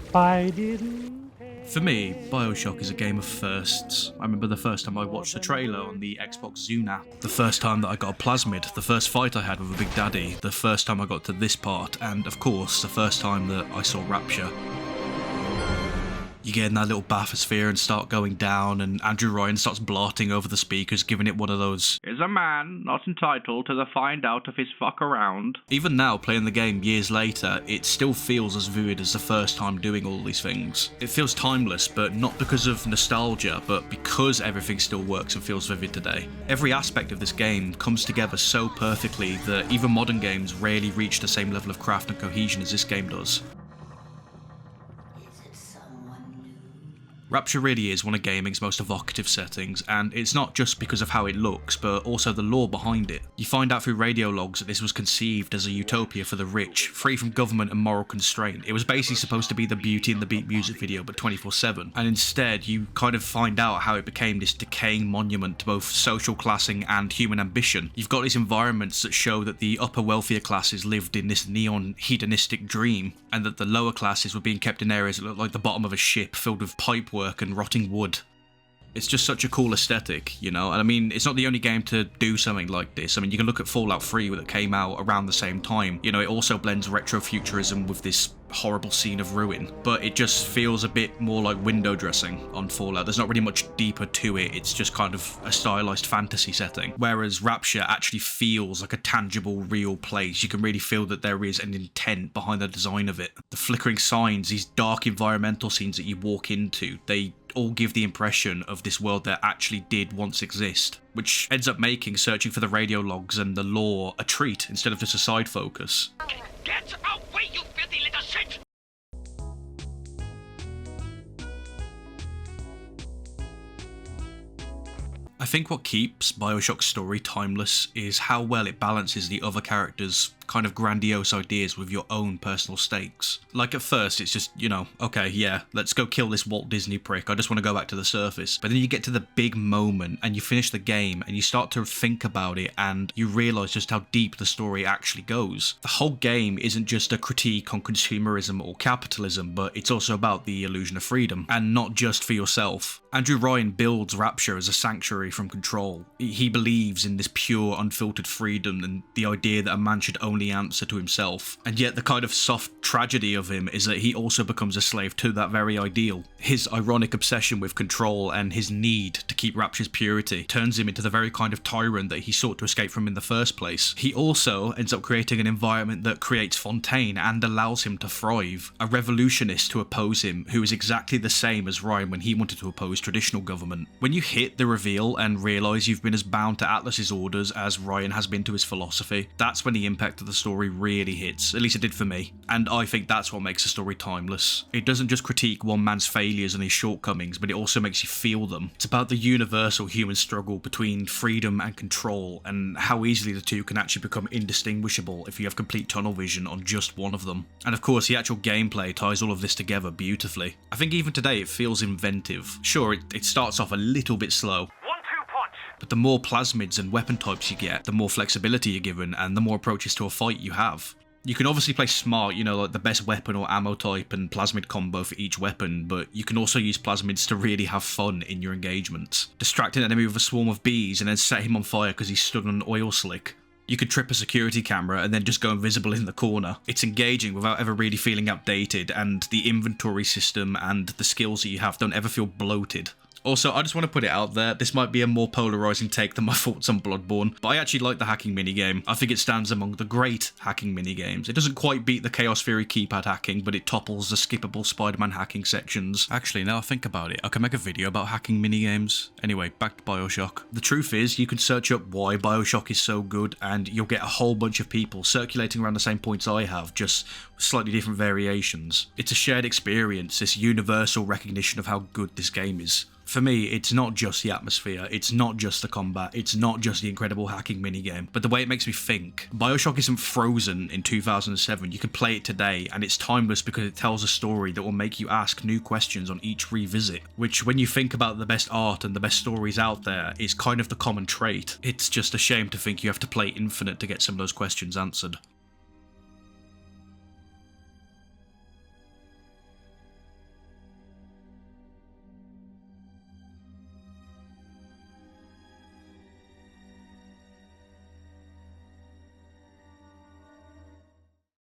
if I didn't. For me, BioShock is a game of firsts. I remember the first time I watched the trailer on the Xbox Zune app, the first time that I got a plasmid, the first fight I had with a Big Daddy, the first time I got to this part, and of course, the first time that I saw Rapture. You get in that little bathysphere and start going down, and Andrew Ryan starts blarting over the speakers, giving it one of those, "Is a man not entitled to the find out of his fuck around?" Even now, playing the game years later, it still feels as vivid as the first time doing all these things. It feels timeless, but not because of nostalgia, but because everything still works and feels vivid today. Every aspect of this game comes together so perfectly that even modern games rarely reach the same level of craft and cohesion as this game does. Rapture really is one of gaming's most evocative settings, and it's not just because of how it looks, but also the lore behind it. You find out through radio logs that this was conceived as a utopia for the rich, free from government and moral constraint. It was basically supposed to be the Beauty and the Beat music video, but 24/7. And instead, you kind of find out how it became this decaying monument to both social classing and human ambition. You've got these environments that show that the upper wealthier classes lived in this neon hedonistic dream, and that the lower classes were being kept in areas that looked like the bottom of a ship filled with pipework and rotting wood. It's just such a cool aesthetic, you know, and I mean, it's not the only game to do something like this. I mean, you can look at Fallout 3 that came out around the same time. You know, it also blends retrofuturism with this horrible scene of ruin, but it just feels a bit more like window dressing on Fallout. There's not really much deeper to it, it's just kind of a stylized fantasy setting. Whereas Rapture actually feels like a tangible, real place. You can really feel that there is an intent behind the design of it. The flickering signs, these dark environmental scenes that you walk into, they all give the impression of this world that actually did once exist, which ends up making searching for the radio logs and the lore a treat instead of just a side focus. Get away, you filthy little shit! I think what keeps BioShock's story timeless is how well it balances the other characters' kind of grandiose ideas with your own personal stakes. Like at first it's just, you know, okay, yeah, let's go kill this Walt Disney prick, I just want to go back to the surface. But then you get to the big moment and you finish the game and you start to think about it and you realise just how deep the story actually goes. The whole game isn't just a critique on consumerism or capitalism, but it's also about the illusion of freedom, and not just for yourself. Andrew Ryan builds Rapture as a sanctuary from control. He believes in this pure, unfiltered freedom and the idea that a man should only answer to himself. And yet the kind of soft tragedy of him is that he also becomes a slave to that very ideal. His ironic obsession with control and his need to keep Rapture's purity turns him into the very kind of tyrant that he sought to escape from in the first place. He also ends up creating an environment that creates Fontaine and allows him to thrive. A revolutionist to oppose him who is exactly the same as Ryan when he wanted to oppose traditional government. When you hit the reveal and realise you've been as bound to Atlas's orders as Ryan has been to his philosophy, that's when the impact of the story really hits. At least it did for me. And I think that's what makes the story timeless. It doesn't just critique one man's failures and his shortcomings, but it also makes you feel them. It's about the universal human struggle between freedom and control, and how easily the two can actually become indistinguishable if you have complete tunnel vision on just one of them. And of course, the actual gameplay ties all of this together beautifully. I think even today it feels inventive. Sure, it starts off a little bit slow, but the more plasmids and weapon types you get, the more flexibility you're given and the more approaches to a fight you have. You can obviously play smart, you know, like the best weapon or ammo type and plasmid combo for each weapon, but you can also use plasmids to really have fun in your engagements. Distract an enemy with a swarm of bees and then set him on fire because he's stuck on an oil slick. You could trip a security camera and then just go invisible in the corner. It's engaging without ever really feeling outdated, and the inventory system and the skills that you have don't ever feel bloated. Also, I just want to put it out there, this might be a more polarising take than my thoughts on Bloodborne, but I actually like the hacking minigame. I think it stands among the great hacking minigames. It doesn't quite beat the Chaos Theory keypad hacking, but it topples the skippable Spider-Man hacking sections. Actually, now I think about it, I can make a video about hacking minigames. Anyway, back to BioShock. The truth is, you can search up why BioShock is so good, and you'll get a whole bunch of people circulating around the same points I have, just with slightly different variations. It's a shared experience, this universal recognition of how good this game is. For me, it's not just the atmosphere, it's not just the combat, it's not just the incredible hacking minigame, but the way it makes me think. BioShock isn't frozen in 2007, you can play it today, and it's timeless because it tells a story that will make you ask new questions on each revisit, which when you think about the best art and the best stories out there, is kind of the common trait. It's just a shame to think you have to play Infinite to get some of those questions answered.